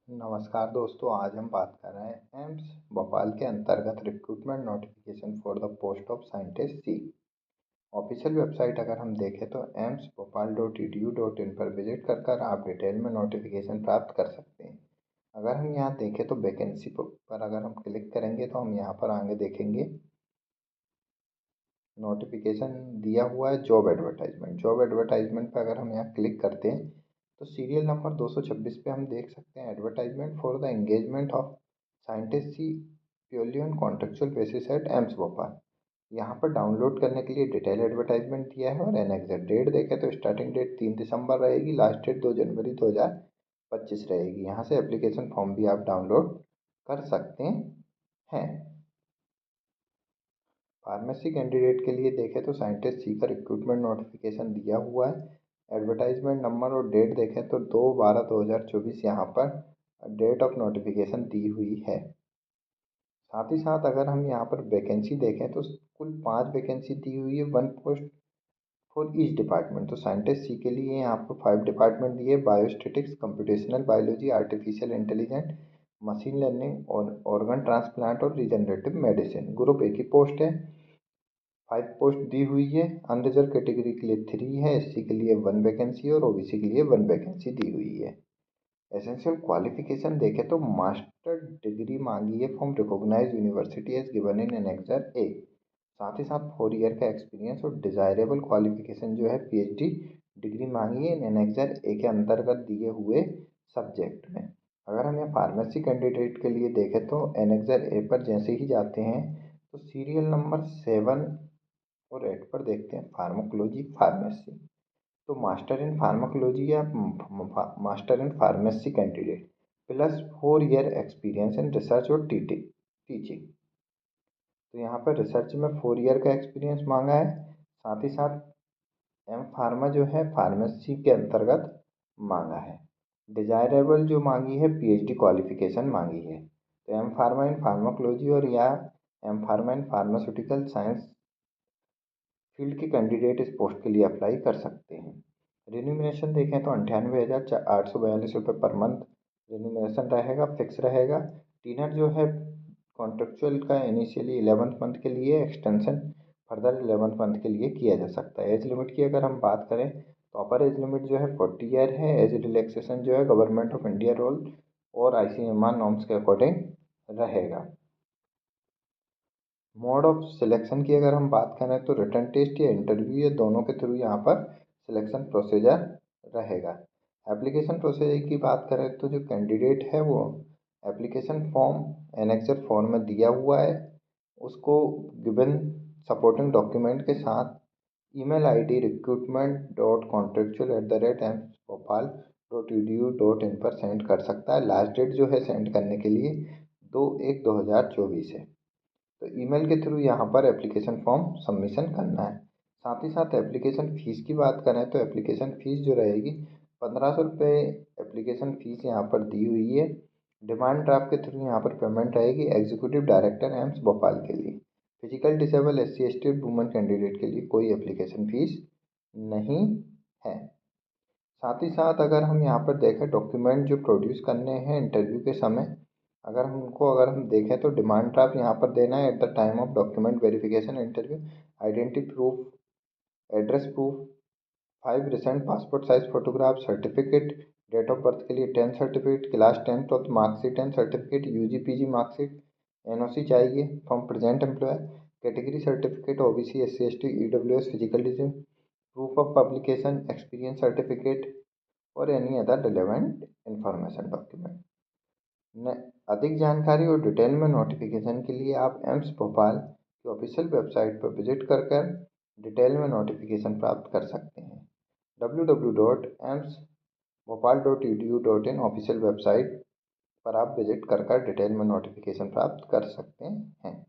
नमस्कार दोस्तों, आज हम बात कर रहे हैं एम्स भोपाल के अंतर्गत recruitment notification for the post of scientist C. Official website अगर हम देखें तो emsbhopal.edu.in पर विजिट कर आप डिटेल में नोटिफिकेशन प्राप्त कर सकते हैं। अगर हम यहाँ देखें तो वैकेंसी पर अगर हम क्लिक करेंगे तो हम यहाँ पर आगे देखेंगे नोटिफिकेशन दिया हुआ है जॉब एडवर्टाइजमेंट पर अगर हम यहाँ क्लिक करते हैं तो सीरियल नंबर 226 पे हम देख सकते हैं advertisement for the engagement of scientist C purely on contractual basis at AIIMS Bhopal. यहाँ पर डाउनलोड करने के लिए डिटेल एडवर्टाइजमेंट दिया है और एग्जैक्ट डेट देखें तो स्टार्टिंग डेट 3 दिसंबर रहेगी, लास्ट डेट 2 जनवरी 2025 रहेगी। यहाँ से एप्लीकेशन फॉर्म भी आप डाउनलोड कर सकते हैं। फार्मेसी कैंडिडेट के लिए देखें तो साइंटिस्ट सी का रिक्रूटमेंट नोटिफिकेशन दिया हुआ है। एडवर्टाइजमेंट नंबर और डेट देखें तो 2/12/2024 यहाँ पर डेट ऑफ नोटिफिकेशन दी हुई है। साथ ही साथ अगर हम यहाँ पर वैकेंसी देखें तो कुल 5 वैकेंसी दी हुई है, 1 पोस्ट फॉर ईच डिपार्टमेंट। तो साइंटिस्ट सी के लिए यहाँ पर 5 डिपार्टमेंट दिए, biostatistics, computational biology, artificial intelligence, machine learning और ऑर्गन ट्रांसप्लांट और रिजनरेटिव मेडिसिन। ग्रुप ए की पोस्ट है, 5 पोस्ट दी हुई है। अनरिजर्व कैटेगरी के लिए 3 है, एससी के लिए 1 वैकेंसी और ओबीसी के लिए 1 वैकेंसी दी हुई है। एसेंशियल क्वालिफिकेशन देखें तो मास्टर डिग्री मांगी है from recognised university as given in annexure A. साथ ही साथ 4 ईयर का एक्सपीरियंस और डिजायरेबल क्वालिफिकेशन जो है पीएचडी डिग्री मांगी है इन एनेक्सर ए के अंतर्गत दिए हुए सब्जेक्ट में। अगर हम यहाँ फार्मेसी कैंडिडेट के लिए देखें तो एनेक्सर ए पर जैसे ही जाते हैं तो सीरियल नंबर 7 और 8 पर देखते हैं फार्माकोलॉजी फार्मेसी। तो मास्टर इन फार्माकोलॉजी या master in pharmacy candidate plus 4 year experience in research और टीचिंग। तो यहाँ पर रिसर्च में 4 ईयर का एक्सपीरियंस मांगा है। साथ ही साथ एम फार्मा जो है फार्मेसी के अंतर्गत मांगा है। डिजायरेबल जो मांगी है पीएचडी क्वालिफिकेशन मांगी है। तो एम फार्मा इन फार्माकोलॉजी और या M pharma in pharmaceutical science field के कैंडिडेट इस पोस्ट के लिए अप्लाई कर सकते हैं। रिन्यूमरेशन देखें तो 98,842 पर मंथ रिन्यूमरेशन रहेगा, फिक्स रहेगा। टीनर जो है कॉन्ट्रेक्चुअल का इनिशियली 11th मंथ के लिए, एक्सटेंशन फर्दर 11th मंथ के लिए किया जा सकता है। एज लिमिट की अगर हम बात करें तो अपर एज लिमिट जो है 40 ईयर है। एज रिलैक्सेशन जो है गवर्नमेंट ऑफ इंडिया रूल और आईसीएमआर नॉर्म्स के अकॉर्डिंग रहेगा। मोड ऑफ सिलेक्शन की अगर हम बात करें तो रिटन टेस्ट या इंटरव्यू या दोनों के थ्रू यहाँ पर सिलेक्शन प्रोसीजर रहेगा। एप्लीकेशन प्रोसीजर की बात करें तो जो कैंडिडेट है वो एप्लीकेशन फॉर्म एनेक्सर फॉर्म में दिया हुआ है, उसको गिवन सपोर्टिंग डॉक्यूमेंट के साथ ईमेल आईडी recruitment.contractual@emsbhopal.edu.in पर सेंड कर सकता है। लास्ट डेट जो है सेंड करने के लिए 2/1/2024 है। तो ईमेल के थ्रू यहाँ पर एप्लीकेशन फॉर्म सबमिशन करना है। साथ ही साथ एप्लीकेशन फ़ीस की बात करें तो एप्लीकेशन फ़ीस जो रहेगी 1500 रुपये एप्लीकेशन फ़ीस यहाँ पर दी हुई है। डिमांड ड्राफ्ट के थ्रू यहाँ पर पेमेंट रहेगी एग्जीक्यूटिव डायरेक्टर एम्स भोपाल के लिए। Physical disable SC ST women candidate के लिए कोई एप्लीकेशन फ़ीस नहीं है। साथ ही साथ अगर हम यहाँ पर देखें डॉक्यूमेंट जो प्रोड्यूस करने हैं इंटरव्यू के समय, अगर हम देखें तो डिमांड ड्राफ्ट यहाँ पर देना है at the time of document verification interview, identity proof, address proof, 5 recent passport size photograph, certificate, date of birth के लिए 10 सर्टिफिकेट, क्लास 10 और marksheet and certificate, UG PG marksheet, NOC चाहिए from present employer, category certificate OBC SC ST EWS physical disease, proof of publication, experience certificate और any other relevant information document. अधिक जानकारी और detail में notification के लिए आप एम्स भोपाल की ऑफिशियल वेबसाइट पर विजिट कर डिटेल में नोटिफिकेशन प्राप्त कर सकते हैं। www.emsbhopal.edu.in ऑफिशियल वेबसाइट पर आप विजिट कर डिटेल में नोटिफिकेशन प्राप्त कर सकते हैं।